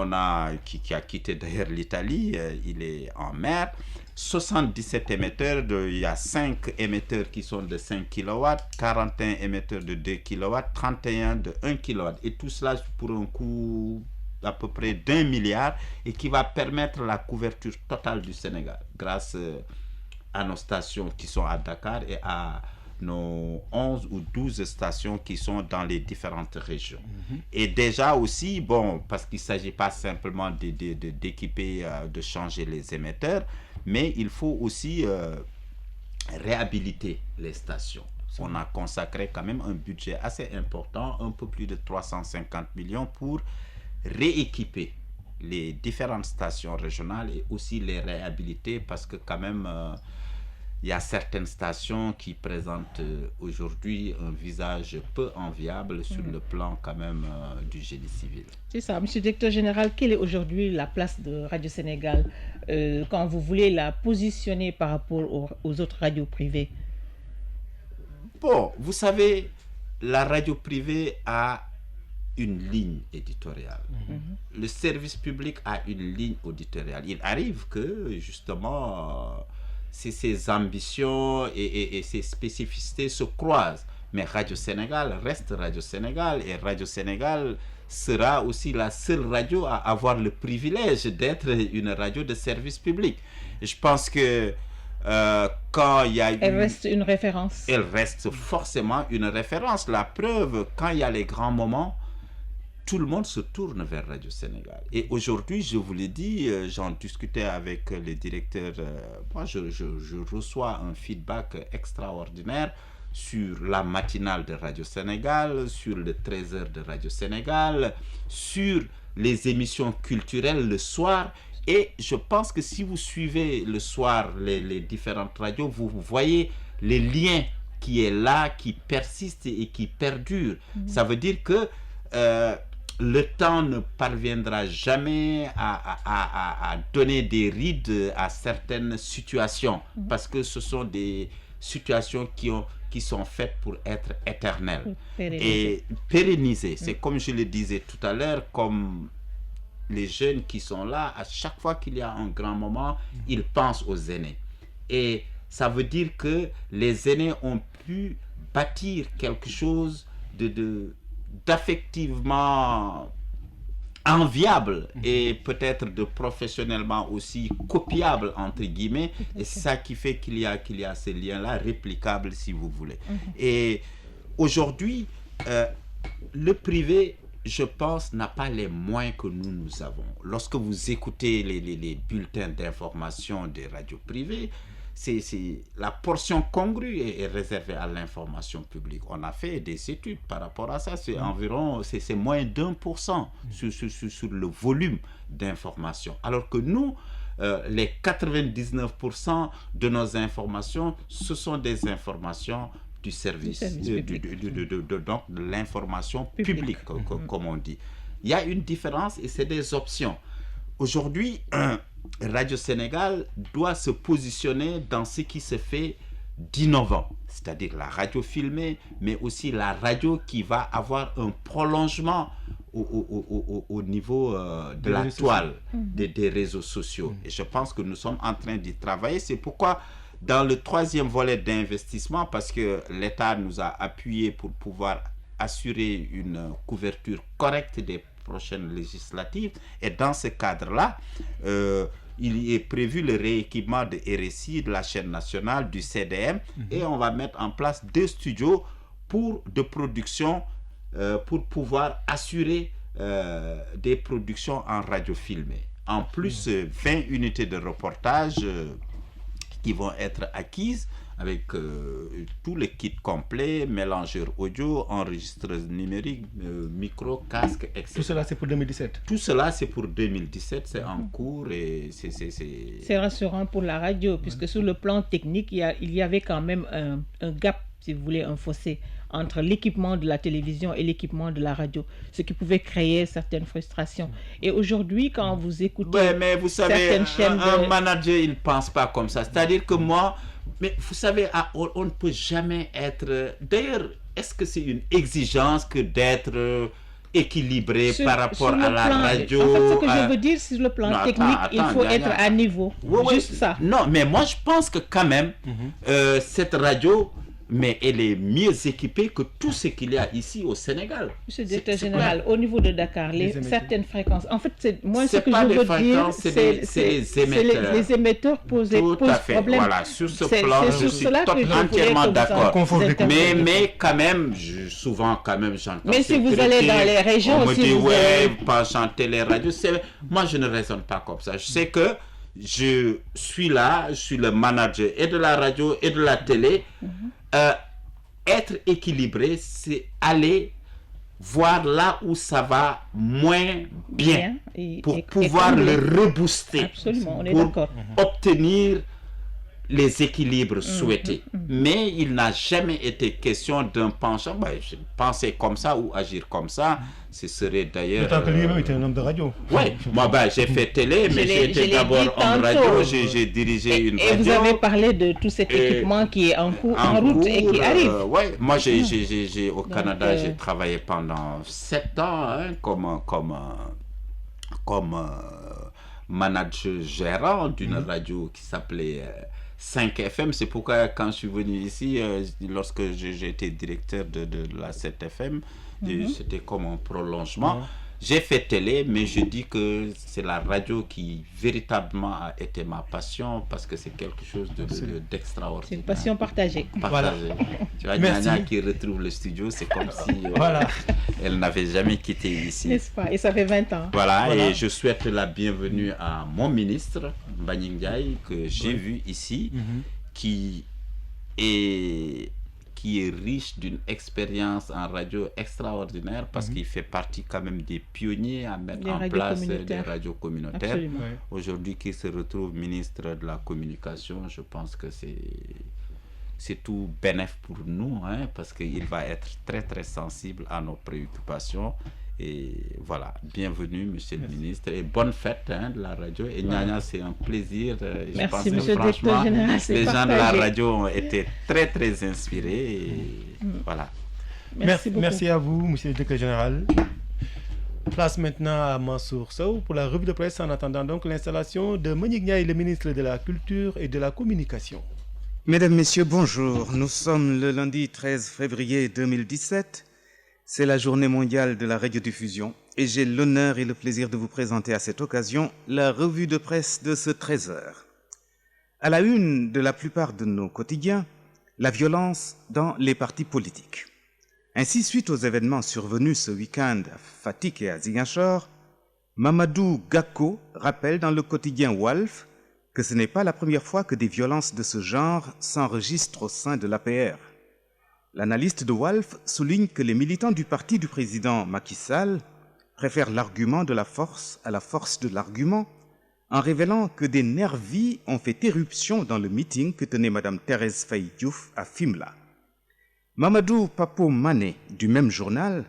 qui a quitté d'ailleurs l'Italie, il est en mer, 77 émetteurs, il y a 5 émetteurs qui sont de 5 kW, 41 émetteurs de 2 kW, 31 de 1 kW. Et tout cela pour un coût d'à peu près d'1 milliard et qui va permettre la couverture totale du Sénégal grâce à nos stations qui sont à Dakar et à nos 11 ou 12 stations qui sont dans les différentes régions. Et déjà aussi, bon, parce qu'il ne s'agit pas simplement d'équiper, de changer les émetteurs, mais il faut aussi réhabiliter les stations. On a consacré quand même un budget assez important, un peu plus de 350 millions pour rééquiper les différentes stations régionales et aussi les réhabiliter parce que quand même... il y a certaines stations qui présentent aujourd'hui un visage peu enviable sur le plan quand même du génie civil. C'est ça. Monsieur le directeur général, quelle est aujourd'hui la place de Radio Sénégal quand vous voulez la positionner par rapport aux autres radios privées? Bon, vous savez, la radio privée a une ligne éditoriale. Le service public a une ligne éditoriale. Il arrive que justement... ses ambitions et ses spécificités se croisent. Mais Radio Sénégal reste Radio Sénégal et Radio Sénégal sera aussi la seule radio à avoir le privilège d'être une radio de service public. Et je pense que quand il y a... Elle reste une référence. Elle reste forcément une référence. La preuve, quand il y a les grands moments, tout le monde se tourne vers Radio Sénégal. Et aujourd'hui, je vous l'ai dit, j'en discutais avec les directeurs. Moi, je reçois un feedback extraordinaire sur la matinale de Radio Sénégal, sur le 13h de Radio Sénégal, sur les émissions culturelles le soir. Et je pense que si vous suivez le soir les différentes radios, vous voyez les liens qui est là, qui persistent et qui perdurent. Ça veut dire que... le temps ne parviendra jamais à donner des rides à certaines situations parce que ce sont des situations qui sont faites pour être éternelles et pérennisées. C'est comme je le disais tout à l'heure, comme les jeunes qui sont là, à chaque fois qu'il y a un grand moment, ils pensent aux aînés. Et ça veut dire que les aînés ont pu bâtir quelque chose d'affectivement enviable et peut-être de professionnellement aussi copiable entre guillemets, et c'est ça qui fait qu'il y a ces liens-là réplicables si vous voulez. Et aujourd'hui, le privé, je pense, n'a pas les moyens que nous avons. Lorsque vous écoutez les bulletins d'information des radios privées, c'est la portion congrue est réservée à l'information publique. On a fait des études par rapport à ça. C'est environ, c'est moins d'1% sur le volume d'information. Alors que nous, les 99% de nos informations, ce sont des informations du service, donc de l'information publique, comme on dit. Il y a une différence et c'est des options. Aujourd'hui, Radio Sénégal doit se positionner dans ce qui se fait d'innovant, c'est-à-dire la radio filmée, mais aussi la radio qui va avoir un prolongement au niveau de la toile, des réseaux sociaux. Et je pense que nous sommes en train d'y travailler. C'est pourquoi, dans le 3e volet d'investissement, parce que l'État nous a appuyés pour pouvoir assurer une couverture correcte des prochaines législatives, et dans ce cadre-là, il est prévu le rééquipement de RSI, de la chaîne nationale, du CDM, et on va mettre en place 2 studios de production pour pouvoir assurer des productions en radio filmée. En plus, 20 unités de reportage qui vont être acquises avec tout le kit complet, mélangeur audio, enregistreuse numérique, micro, casque, etc. Tout cela, c'est pour 2017? Tout cela, c'est pour 2017, c'est en cours et c'est rassurant pour la radio, puisque sur le plan technique, il y avait quand même un gap, si vous voulez, un fossé entre l'équipement de la télévision et l'équipement de la radio, ce qui pouvait créer certaines frustrations. Et aujourd'hui, quand vous écoutez mais vous savez, certaines chaînes un manager, il ne pense pas comme ça. C'est-à-dire que moi, mais vous savez, on ne peut jamais être... D'ailleurs, est-ce que c'est une exigence que d'être équilibré par rapport à la radio? En fait, ce que je veux dire, sur le plan technique, il faut être à niveau. Juste ça. Non, mais moi, je pense que quand même, cette radio... mais elle est mieux équipée que tout ce qu'il y a ici au Sénégal. Monsieur le directeur général, au niveau de Dakar, certaines fréquences, en fait, moi, ce que je veux dire, c'est les émetteurs. Les émetteurs posent problème. Voilà, sur ce plan, je suis entièrement d'accord. Mais quand même, souvent, j'entends. Mais si vous allez dans les régions, on me dit, ouais, pas chanter les radios. Moi, je ne raisonne pas comme ça. Je sais que je suis là, je suis le manager et de la radio et de la télé. Être équilibré, c'est aller voir là où ça va moins bien pour pouvoir le rebooster. Absolument, on est pour d'accord. Obtenir les équilibres souhaités. Mais il n'a jamais été question d'un penchant. Penser comme ça ou agir comme ça, ce serait d'ailleurs... D'autant que lui-même était un homme de radio. Oui, moi j'ai fait télé, mais j'ai été d'abord homme radio, j'ai dirigé une radio. Et vous avez parlé de tout cet équipement qui est en route et qui arrive. Oui, moi au Canada, j'ai travaillé pendant 7 ans comme manager gérant d'une radio qui s'appelait 5 FM. C'est pourquoi quand je suis venu ici, lorsque j'ai été directeur de la 7 FM, c'était comme un prolongement. J'ai fait télé, mais je dis que c'est la radio qui véritablement a été ma passion parce que c'est quelque chose d'extraordinaire. C'est une passion partagée. Voilà. Tu vois, Nyanya qui retrouve le studio, c'est comme si elle n'avait jamais quitté ici. N'est-ce pas? Et ça fait 20 ans. Voilà, et je souhaite la bienvenue à mon ministre, Mbagnick Ndiaye, que j'ai vu ici, qui est riche d'une expérience en radio extraordinaire parce qu'il fait partie quand même des pionniers à mettre en place des radios communautaires. Aujourd'hui, qui se retrouve ministre de la Communication, je pense que c'est tout bénéf pour nous, parce qu'il va être très très sensible à nos préoccupations. Et voilà, bienvenue monsieur le ministre et bonne fête de la radio. Et Nyanya, c'est un plaisir. Merci, je pense monsieur que franchement, les gens partagé. de la radio ont été très très inspirés. Et voilà. Merci à vous, monsieur le directeur général. Place maintenant à Mansour Sow pour la revue de presse en attendant donc l'installation de Mbagnick Ndiaye, le ministre de la Culture et de la Communication. Mesdames, Messieurs, bonjour. Nous sommes le lundi 13 février 2017. C'est la journée mondiale de la radiodiffusion et j'ai l'honneur et le plaisir de vous présenter à cette occasion la revue de presse de ce 13h. À la une de la plupart de nos quotidiens, la violence dans les partis politiques. Ainsi, suite aux événements survenus ce week-end à Fatick et à Ziguinchor, Mamadou Gakko rappelle dans le quotidien Walf que ce n'est pas la première fois que des violences de ce genre s'enregistrent au sein de l'APR. L'analyste de Walf souligne que les militants du parti du président Macky Sall préfèrent l'argument de la force à la force de l'argument, en révélant que des nervis ont fait éruption dans le meeting que tenait Mme Thérèse Faye Diouf à Fimela. Mamadou Papo Mané, du même journal,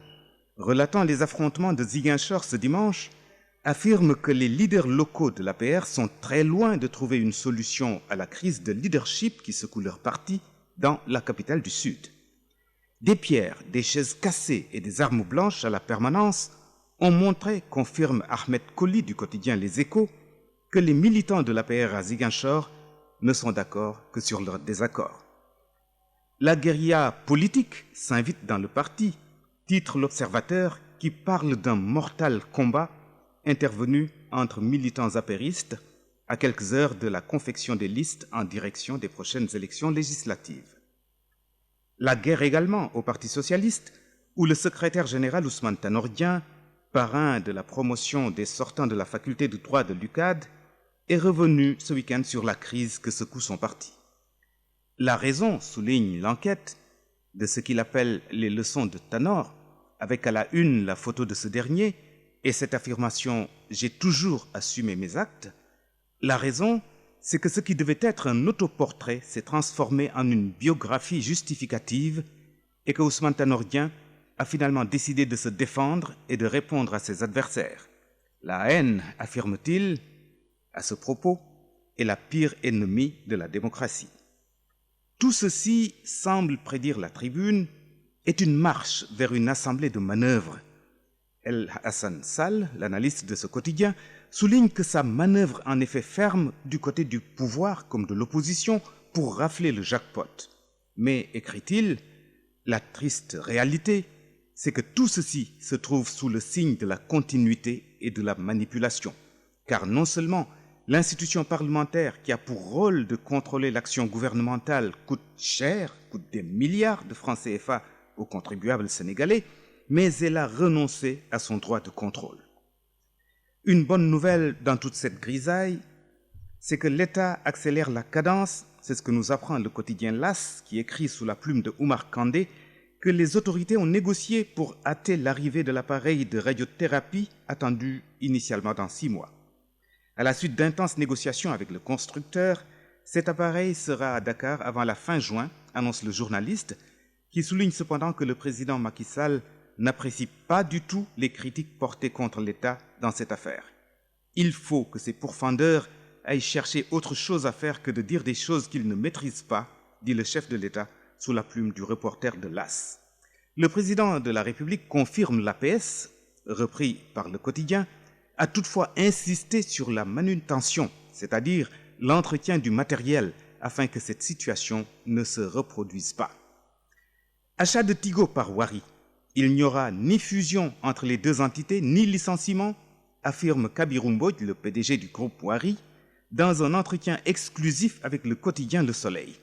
relatant les affrontements de Ziguinchor ce dimanche, affirme que les leaders locaux de l'APR sont très loin de trouver une solution à la crise de leadership qui secoue leur parti dans la capitale du Sud. Des pierres, des chaises cassées et des armes blanches à la permanence ont montré, confirme Ahmed Koli du quotidien Les Échos, que les militants de l'APR à Ziguinchor ne sont d'accord que sur leur désaccord. La guérilla politique s'invite dans le parti, titre l'Observateur qui parle d'un mortal combat intervenu entre militants apéristes à quelques heures de la confection des listes en direction des prochaines élections législatives. La guerre également au Parti socialiste, où le secrétaire général Ousmane Tanor Dieng, parrain de la promotion des sortants de la faculté de droit de l'UCAD, est revenu ce week-end sur la crise que secoue son parti. La raison, souligne l'enquête, de ce qu'il appelle les leçons de Tanor, avec à la une la photo de ce dernier, et cette affirmation « j'ai toujours assumé mes actes », la raison, c'est que ce qui devait être un autoportrait s'est transformé en une biographie justificative et que Ousmane Tanor Dieng a finalement décidé de se défendre et de répondre à ses adversaires. La haine, affirme-t-il, à ce propos, est la pire ennemie de la démocratie. Tout ceci, semble prédire la Tribune, est une marche vers une assemblée de manœuvre. El Hassan Sall, l'analyste de ce quotidien, souligne que sa manœuvre en effet ferme du côté du pouvoir comme de l'opposition pour rafler le jackpot. Mais, écrit-il, la triste réalité, c'est que tout ceci se trouve sous le signe de la continuité et de la manipulation. Car non seulement l'institution parlementaire qui a pour rôle de contrôler l'action gouvernementale coûte cher, coûte des milliards de francs CFA aux contribuables sénégalais, mais elle a renoncé à son droit de contrôle. Une bonne nouvelle dans toute cette grisaille, c'est que l'État accélère la cadence, c'est ce que nous apprend le quotidien L'As, qui écrit sous la plume de Oumar Kandé, que les autorités ont négocié pour hâter l'arrivée de l'appareil de radiothérapie attendu initialement dans 6 mois. À la suite d'intenses négociations avec le constructeur, cet appareil sera à Dakar avant la fin juin, annonce le journaliste, qui souligne cependant que le président Macky Sall n'apprécie pas du tout les critiques portées contre l'État dans cette affaire. Il faut que ces pourfendeurs aillent chercher autre chose à faire que de dire des choses qu'ils ne maîtrisent pas, dit le chef de l'État sous la plume du reporter de L'As. Le président de la République confirme l'APS, repris par le quotidien, a toutefois insisté sur la manutention, c'est-à-dire l'entretien du matériel, afin que cette situation ne se reproduise pas. Achat de Tigo par Wari. Il n'y aura ni fusion entre les deux entités, ni licenciement, affirme Kabirou Mbodj, le PDG du groupe Wari, dans un entretien exclusif avec le quotidien Le Soleil.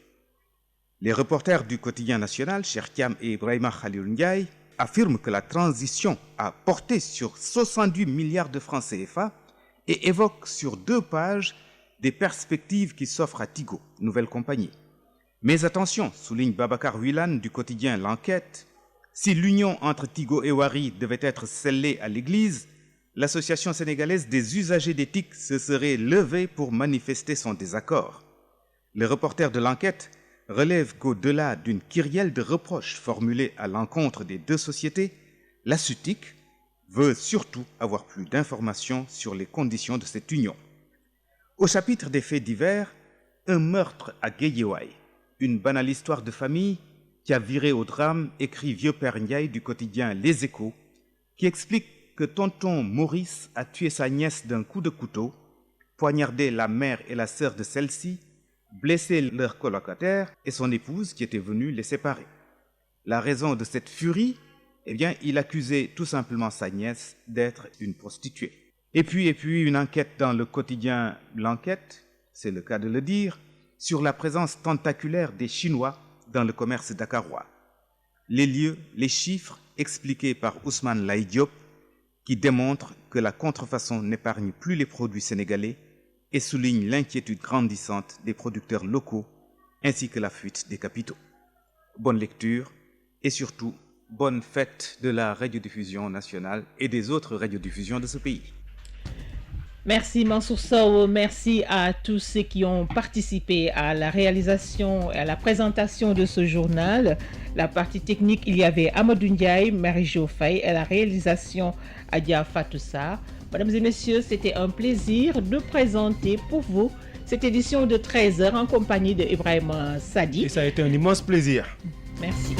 Les reporters du quotidien national, Cherkiam et Ibrahima Khalil Ndiaye, affirment que la transition a porté sur 70 milliards de francs CFA et évoquent sur 2 pages des perspectives qui s'offrent à Tigo, nouvelle compagnie. Mais attention, souligne Babacar Huilan du quotidien L'Enquête, si l'union entre Tigo et Wari devait être scellée à l'église, l'Association sénégalaise des usagers d'éthique se serait levée pour manifester son désaccord. Le reporter de L'Enquête relève qu'au-delà d'une kyrielle de reproches formulés à l'encontre des 2 sociétés, la SUTIC veut surtout avoir plus d'informations sur les conditions de cette union. Au chapitre des faits divers, un meurtre à Guédiawaye, une banale histoire de famille qui a viré au drame, écrit Vieux Père Ndiaye du quotidien Les Échos, qui explique que tonton Maurice a tué sa nièce d'un coup de couteau, poignardé la mère et la sœur de celle-ci, blessé leur colocataire et son épouse qui était venue les séparer. La raison de cette furie, eh bien, il accusait tout simplement sa nièce d'être une prostituée. Et puis une enquête dans le quotidien L'Enquête, c'est le cas de le dire, sur la présence tentaculaire des Chinois dans le commerce dakarois. Les lieux, les chiffres expliqués par Ousmane Laye Diop, qui démontrent que la contrefaçon n'épargne plus les produits sénégalais et souligne l'inquiétude grandissante des producteurs locaux ainsi que la fuite des capitaux. Bonne lecture et surtout bonne fête de la radiodiffusion nationale et des autres radiodiffusions de ce pays. Merci Mansour Sow, merci à tous ceux qui ont participé à la réalisation et à la présentation de ce journal. La partie technique, il y avait Amadou Ndiaye, Marie-Jo Faye et la réalisation Adia Fatoussa. Mesdames et messieurs, c'était un plaisir de présenter pour vous cette édition de 13h en compagnie de Ibrahima Sadi. Et ça a été un immense plaisir. Merci.